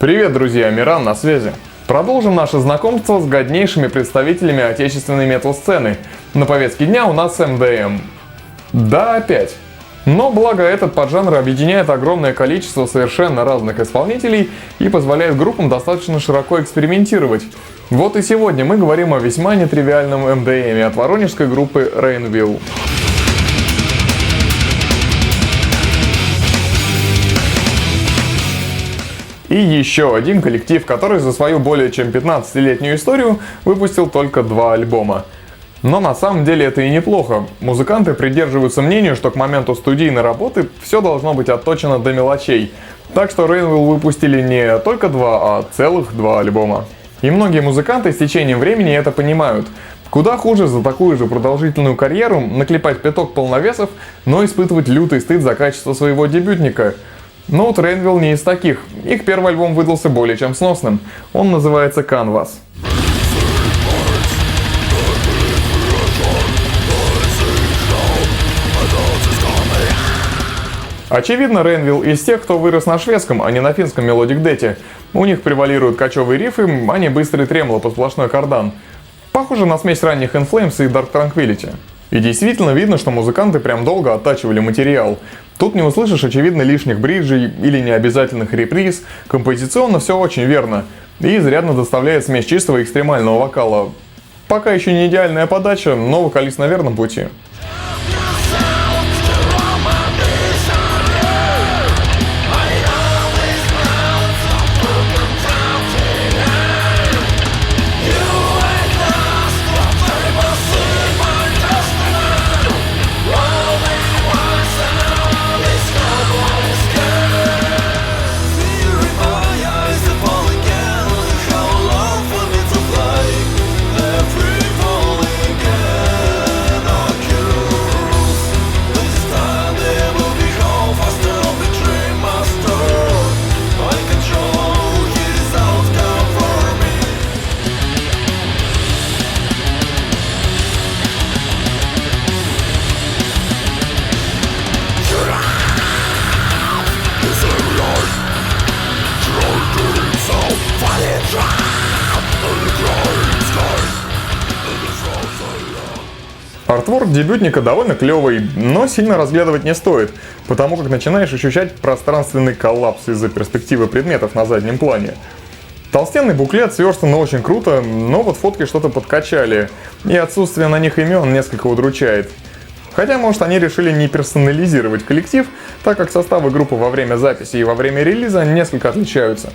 Привет, друзья, Миран на связи. Продолжим наше знакомство с годнейшими представителями отечественной метал-сцены. На повестке дня у нас МДМ. Да, опять. Но благо этот поджанр объединяет огромное количество совершенно разных исполнителей и позволяет группам достаточно широко экспериментировать. Вот и сегодня мы говорим о весьма нетривиальном МДМе от воронежской группы Rainville. И еще один коллектив, который за свою более чем 15-летнюю историю выпустил только 2 альбома. Но на самом деле это и неплохо. Музыканты придерживаются мнению, что к моменту студийной работы все должно быть отточено до мелочей. Так что Rainville выпустили не только 2, а целых 2 альбома. И многие музыканты с течением времени это понимают. Куда хуже за такую же продолжительную карьеру наклепать пяток полновесов, но испытывать лютый стыд за качество своего дебютника. Но вот Rainville не из таких. Их первый альбом выдался более чем сносным. Он называется Canvas. Очевидно, Rainville из тех, кто вырос на шведском, а не на финском Melodic Death. У них превалируют кочевые рифы, а не быстрый тремоло под сплошной кардан. Похоже на смесь ранних In Flames и Dark Tranquillity. И действительно видно, что музыканты прям долго оттачивали материал. Тут не услышишь, очевидно, лишних бриджей или необязательных реприз. Композиционно все очень верно. И изрядно доставляет смесь чистого экстремального вокала. Пока еще не идеальная подача, но вокалист на верном пути. Артворк дебютника довольно клевый, но сильно разглядывать не стоит, потому как начинаешь ощущать пространственный коллапс из-за перспективы предметов на заднем плане. Толстенный буклет сверстан очень круто, но вот фотки что-то подкачали, и отсутствие на них имен несколько удручает. Хотя, может, они решили не персонализировать коллектив, так как составы группы во время записи и во время релиза несколько отличаются.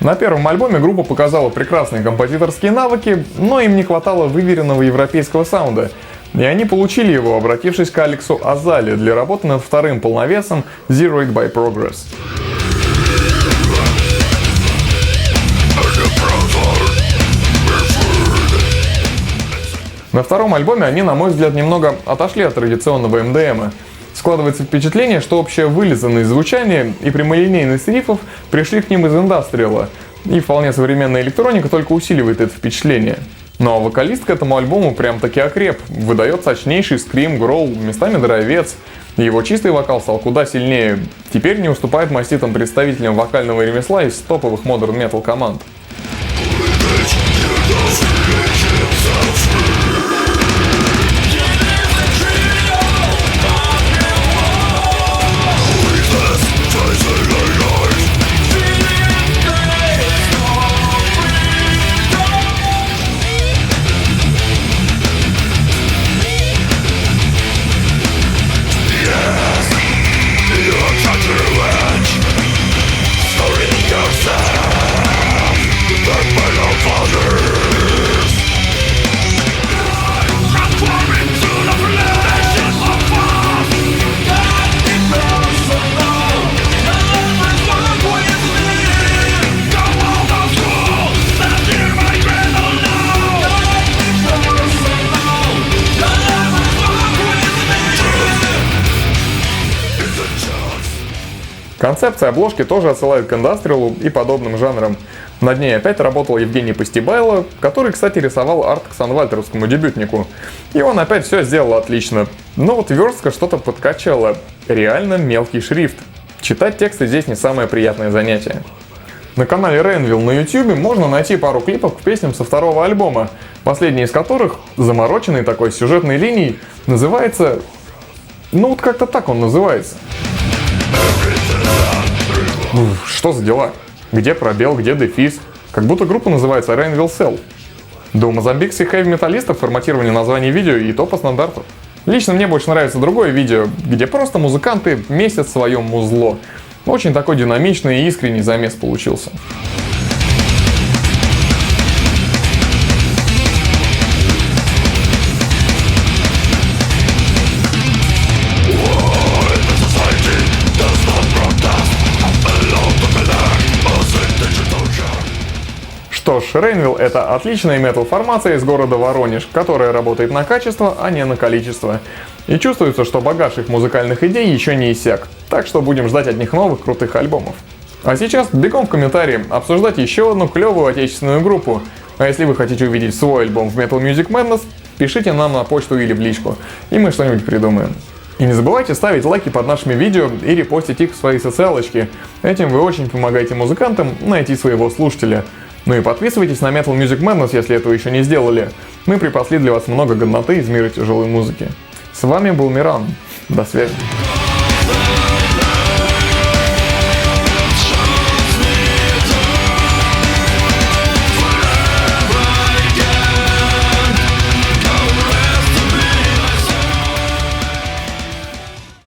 На первом альбоме группа показала прекрасные композиторские навыки, но им не хватало выверенного европейского саунда. И они получили его, обратившись к Алексу Азали для работы над вторым полновесом Zeroed by Progress. На втором альбоме они, на мой взгляд, немного отошли от традиционного МДМа. Складывается впечатление, что общее вылизанное звучание и прямолинейность рифов пришли к ним из индастриала, и вполне современная электроника только усиливает это впечатление. Ну а вокалист к этому альбому прям таки окреп, выдает сочнейший скрим, гроул, местами дровец. Его чистый вокал стал куда сильнее, теперь не уступает маститым представителям вокального ремесла из топовых модерн метал команд. Концепция обложки тоже отсылает к индастриалу и подобным жанрам. Над ней опять работал Евгений Постибайло, который, кстати, рисовал арт к санвальтеровскому дебютнику. И он опять все сделал отлично. Но вот верстка что-то подкачала. Реально мелкий шрифт. Читать тексты здесь не самое приятное занятие. На канале Rainville на YouTube можно найти пару клипов к песням со второго альбома, последний из которых, замороченный такой сюжетной линией, называется... Ну вот как-то так он называется. Что за дела? Где пробел, где дефис? Как будто группа называется Rainville Cell. Да у мозамбикских хэви-металлистов форматирование названий видео и то по стандарту. Лично мне больше нравится другое видео, где просто музыканты месят свое музло. Очень такой динамичный и искренний замес получился. Что ж, Rainville — это отличная метал-формация из города Воронеж, которая работает на качество, а не на количество. И чувствуется, что багаж их музыкальных идей еще не иссяк, так что будем ждать от них новых крутых альбомов. А сейчас бегом в комментарии обсуждать еще одну клевую отечественную группу. А если вы хотите увидеть свой альбом в Metal Music Madness, пишите нам на почту или в личку, и мы что-нибудь придумаем. И не забывайте ставить лайки под нашими видео и репостить их в свои социалочки. Этим вы очень помогаете музыкантам найти своего слушателя. Ну и подписывайтесь на Metal Music Madness, если этого еще не сделали. Мы припасли для вас много годноты из мира тяжелой музыки. С вами был Миран. До связи.